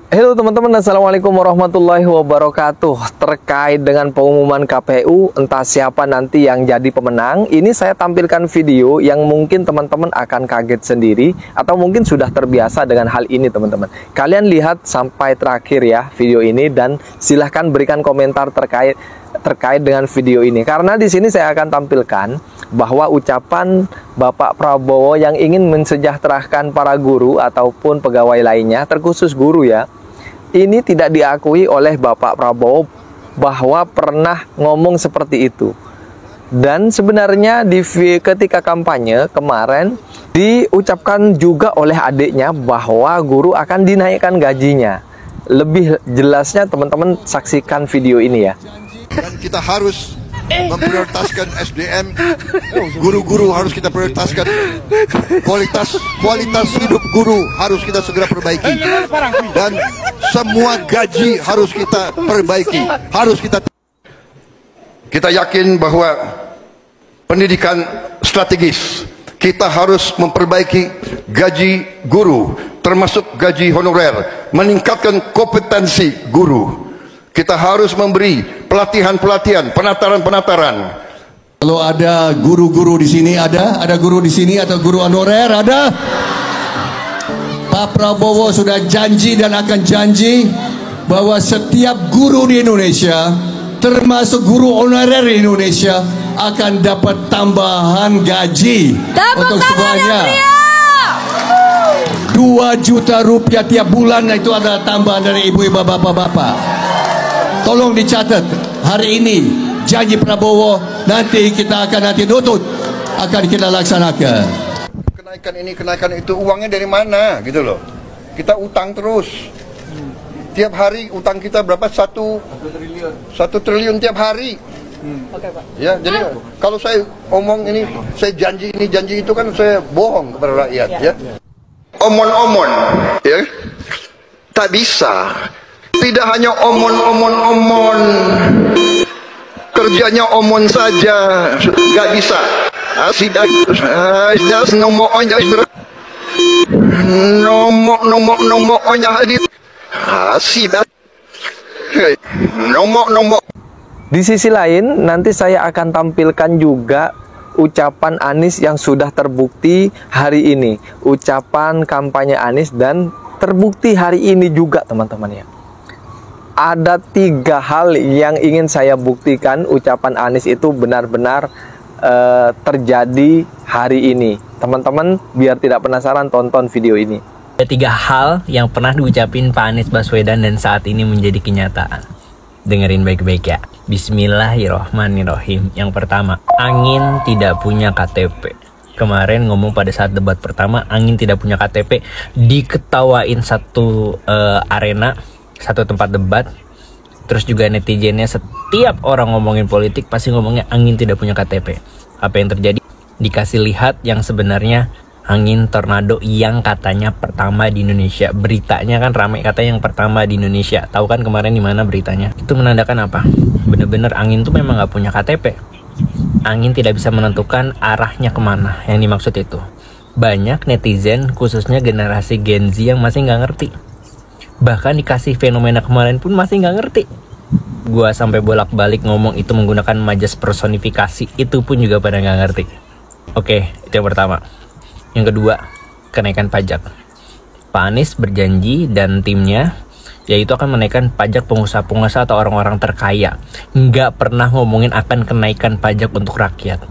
Halo teman-teman, assalamualaikum warahmatullahi wabarakatuh. Terkait dengan pengumuman KPU, entah siapa nanti yang jadi pemenang, ini saya tampilkan video yang mungkin teman-teman akan kaget sendiri, atau mungkin sudah terbiasa dengan hal ini teman-teman. Kalian lihat sampai terakhir ya video ini, dan silahkan berikan komentar terkait dengan video ini. Karena di sini saya akan tampilkan bahwa ucapan Bapak Prabowo yang ingin mensejahterakan para guru ataupun pegawai lainnya, terkhusus guru ya, ini tidak diakui oleh Bapak Prabowo bahwa pernah ngomong seperti itu. Dan sebenarnya ketika kampanye kemarin diucapkan juga oleh adiknya bahwa guru akan dinaikkan gajinya. Lebih jelasnya teman-teman saksikan video ini ya. Dan kita harus memprioritaskan SDM, guru-guru harus kita prioritaskan, kualitas hidup guru harus kita segera perbaiki, dan semua gaji harus kita perbaiki, kita yakin bahwa pendidikan strategis, kita harus memperbaiki gaji guru, termasuk gaji honorer, meningkatkan kompetensi guru. Kita harus memberi pelatihan-pelatihan, penataran-penataran. Kalau ada guru-guru di sini, ada guru di sini atau guru honorer, ada? Pak Prabowo sudah janji dan akan janji bahwa setiap guru di Indonesia, termasuk guru honorer di Indonesia, akan dapat tambahan gaji untuk semuanya. 2 juta rupiah tiap bulan, itu adalah tambahan dari ibu-ibu, bapak-bapak. Tolong dicatat, hari ini janji Prabowo, nanti kita akan nutut, akan kita laksanakan. Kenaikan ini, kenaikan itu, uangnya dari mana gitu loh. Kita utang terus. Tiap hari utang kita berapa? 1 triliun tiap hari. Oke, Pak. Ya, jadi kalau saya omong ini, saya janji ini, janji itu, kan saya bohong kepada rakyat ya. Omon-omon ya. Tak bisa. Tidak hanya omon, kerjanya omon saja, nggak bisa. Di sisi lain, nanti saya akan tampilkan juga ucapan Anies yang sudah terbukti hari ini, ucapan kampanye Anies, dan terbukti hari ini juga teman-teman ya. Ada 3 hal yang ingin saya buktikan ucapan Anies itu benar-benar terjadi hari ini. Teman-teman biar tidak penasaran, tonton video ini. Ada 3 hal yang pernah diucapin Pak Anies Baswedan dan saat ini menjadi kenyataan. Dengerin baik-baik ya. Bismillahirrohmanirrohim. Yang pertama, Angin tidak punya KTP. Kemarin ngomong pada saat debat pertama, Angin tidak punya KTP. Diketawain satu arena, satu tempat debat. Terus juga netizennya, setiap orang ngomongin politik pasti ngomongnya Angin tidak punya KTP. Apa yang terjadi? Dikasih lihat yang sebenarnya angin tornado yang katanya pertama di Indonesia. Beritanya kan ramai, katanya yang pertama di Indonesia. Tahu kan kemarin di mana beritanya? Itu menandakan apa? Bener-bener Angin tuh memang nggak punya KTP. Angin tidak bisa menentukan arahnya kemana. Yang dimaksud itu, banyak netizen khususnya generasi Gen Z yang masih nggak ngerti. Bahkan dikasih fenomena kemarin pun masih nggak ngerti. Gua sampai bolak-balik ngomong itu menggunakan majas personifikasi, itu pun juga pada nggak ngerti. Oke, itu yang pertama. Yang kedua, kenaikan pajak. Pak Anies berjanji dan timnya yaitu akan menaikkan pajak pengusaha-pengusaha atau orang-orang terkaya. Nggak pernah ngomongin akan kenaikan pajak untuk rakyat.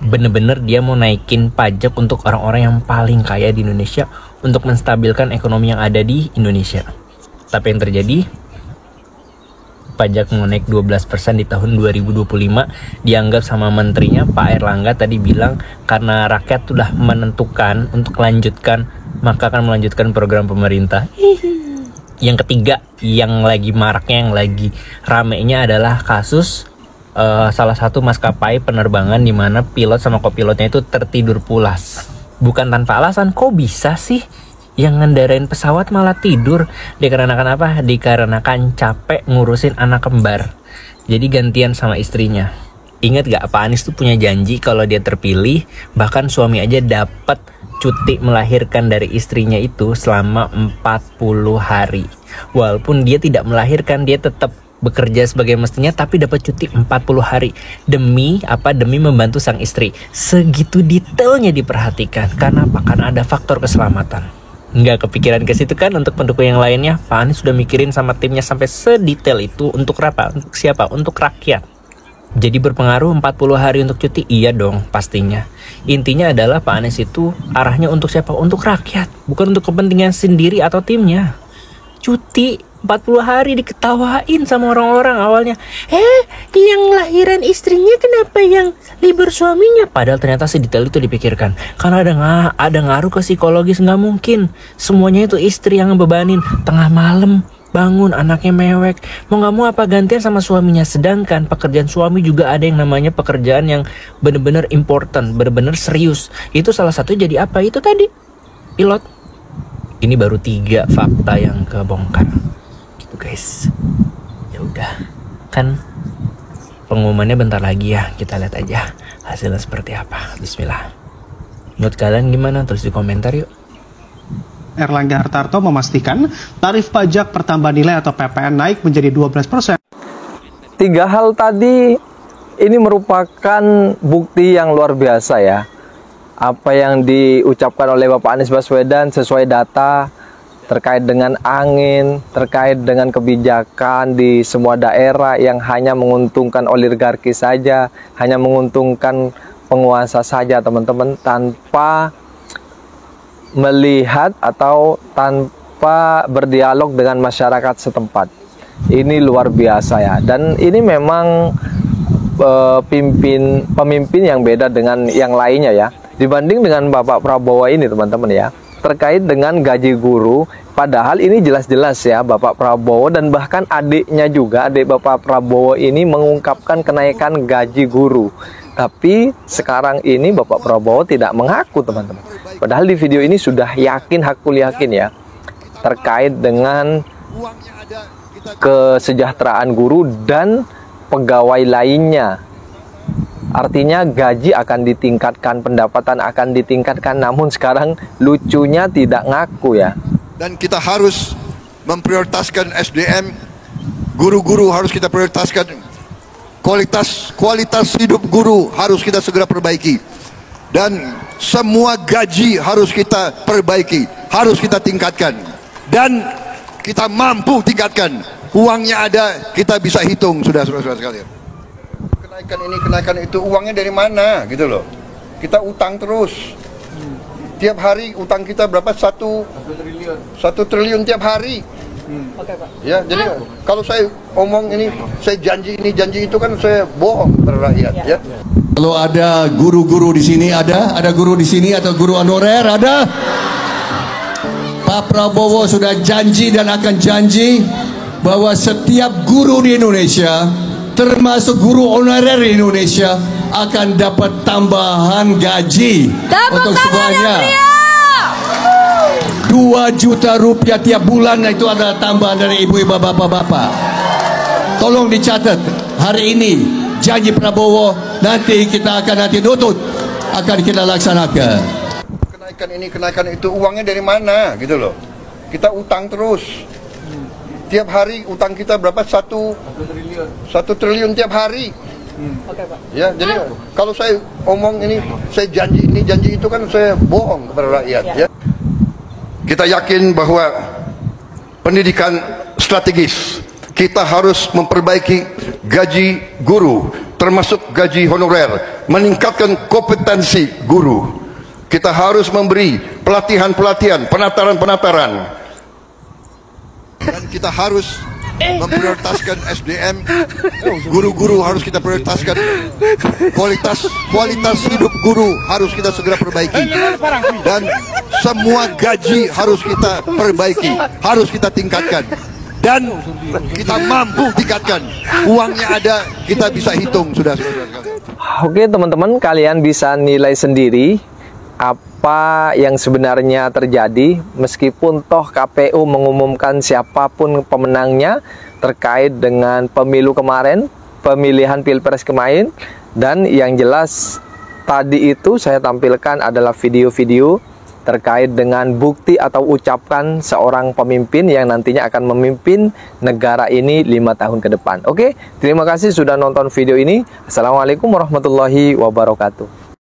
Bener-bener dia mau naikin pajak untuk orang-orang yang paling kaya di Indonesia, untuk menstabilkan ekonomi yang ada di Indonesia. Tapi yang terjadi, pajak mau naik 12% di tahun 2025. Dianggap sama menterinya Pak Erlangga tadi bilang karena rakyat sudah menentukan untuk melanjutkan, maka akan melanjutkan program pemerintah. Yang ketiga, yang lagi maraknya, yang lagi ramenya adalah kasus salah satu maskapai penerbangan di mana pilot sama kopilotnya itu tertidur pulas. Bukan tanpa alasan. Kok bisa sih yang ngendarain pesawat malah tidur? Dikarenakan apa? Dikarenakan capek ngurusin anak kembar. Jadi gantian sama istrinya. Ingat gak, Pak Anies tuh punya janji kalau dia terpilih, bahkan suami aja dapat cuti melahirkan dari istrinya itu selama 40 hari. Walaupun dia tidak melahirkan, dia tetap bekerja sebagai mestinya, tapi dapat cuti 40 hari. Demi apa? Demi membantu sang istri. Segitu detailnya diperhatikan. Karena apa? Karena ada faktor keselamatan. Nggak kepikiran ke situ kan untuk pendukung yang lainnya? Pak Anies sudah mikirin sama timnya sampai sedetail itu. Untuk apa? Untuk siapa? Untuk rakyat. Jadi berpengaruh 40 hari untuk cuti? Iya dong, pastinya. Intinya adalah Pak Anies itu arahnya untuk siapa? Untuk rakyat, bukan untuk kepentingan sendiri atau timnya. Cuti 40 hari diketawain sama orang-orang awalnya. Yang lahiran istrinya kenapa yang libur suaminya? Padahal ternyata sedetail itu dipikirkan. Karena ada ngaruh ke psikologis, nggak mungkin. Semuanya itu istri yang ngebebanin. Tengah malam bangun, anaknya mewek, mau gak mau apa gantian sama suaminya. Sedangkan pekerjaan suami juga ada yang namanya pekerjaan yang bener-bener important, bener-bener serius. Itu salah satu jadi apa? Itu tadi, pilot. Ini baru 3 fakta yang kebongkar gitu guys. Ya udah, kan pengumumannya bentar lagi ya. Kita lihat aja hasilnya seperti apa. Bismillah. Menurut kalian gimana? Tulis di komentar yuk. Erlangga Hartarto memastikan tarif pajak pertambahan nilai atau PPN naik menjadi 12%. 3 hal tadi ini merupakan bukti yang luar biasa ya. Apa yang diucapkan oleh Bapak Anies Baswedan sesuai data terkait dengan angin, terkait dengan kebijakan di semua daerah yang hanya menguntungkan oligarki saja, hanya menguntungkan penguasa saja teman-teman, tanpa melihat atau tanpa berdialog dengan masyarakat setempat. Ini luar biasa ya. Dan ini memang pemimpin yang beda dengan yang lainnya ya. Dibanding dengan Bapak Prabowo ini teman-teman ya. Terkait dengan gaji guru, padahal ini jelas-jelas ya Bapak Prabowo dan bahkan adiknya juga, adik Bapak Prabowo ini mengungkapkan kenaikan gaji guru. Tapi sekarang ini Bapak Prabowo tidak mengaku teman-teman. Padahal di video ini sudah yakin, hakul yakin ya, terkait dengan kesejahteraan guru dan pegawai lainnya. Artinya gaji akan ditingkatkan, pendapatan akan ditingkatkan, namun sekarang lucunya tidak ngaku ya. Dan kita harus memprioritaskan SDM, guru-guru harus kita prioritaskan. Kualitas hidup guru harus kita segera perbaiki. Dan semua gaji harus kita perbaiki, harus kita tingkatkan. Dan kita mampu tingkatkan. Uangnya ada, kita bisa hitung sudah saudara-saudara sekalian. Kenaikan ini, kenaikan itu, uangnya dari mana gitu loh. Kita utang terus. Tiap hari utang kita berapa? 1 triliun tiap hari. Ya, jadi kalau saya omong ini, saya janji ini, janji itu kan saya bohong kepada rakyat ya. Kalau ada guru-guru di sini, ada guru di sini atau guru honorer, ada? Pak Prabowo sudah janji dan akan janji bahwa setiap guru di Indonesia, termasuk guru honorer di Indonesia, akan dapat tambahan gaji untuk semuanya. 2 juta rupiah tiap bulan, itu adalah tambahan dari ibu-ibu, bapak-bapak. Tolong dicatat hari ini janji Prabowo, nanti kita akan nutut, akan kita laksanakan. Kenaikan ini, kenaikan itu, uangnya dari mana gitu loh. Kita utang terus. Tiap hari utang kita berapa? 1 triliun tiap hari. Ya, jadi kalau saya omong ini, saya janji ini, janji itu kan saya bohong kepada rakyat ya. Kita yakin bahwa pendidikan strategis, kita harus memperbaiki gaji guru, termasuk gaji honorer, meningkatkan kompetensi guru. Kita harus memberi pelatihan-pelatihan, penataran-penataran. Dan kita harus memprioritaskan SDM, guru-guru harus kita prioritaskan. Kualitas hidup guru harus kita segera perbaiki. Dan semua gaji harus kita perbaiki, harus kita tingkatkan. Dan kita mampu tingkatkan. Uangnya ada, kita bisa hitung sudah. Oke teman-teman, kalian bisa nilai sendiri apa yang sebenarnya terjadi. Meskipun toh KPU mengumumkan siapapun pemenangnya terkait dengan pemilu kemarin, pemilihan Pilpres kemarin. Dan yang jelas tadi itu saya tampilkan adalah video-video terkait dengan bukti atau ucapan seorang pemimpin yang nantinya akan memimpin negara ini 5 tahun ke depan. Oke, terima kasih sudah nonton video ini. Assalamualaikum warahmatullahi wabarakatuh.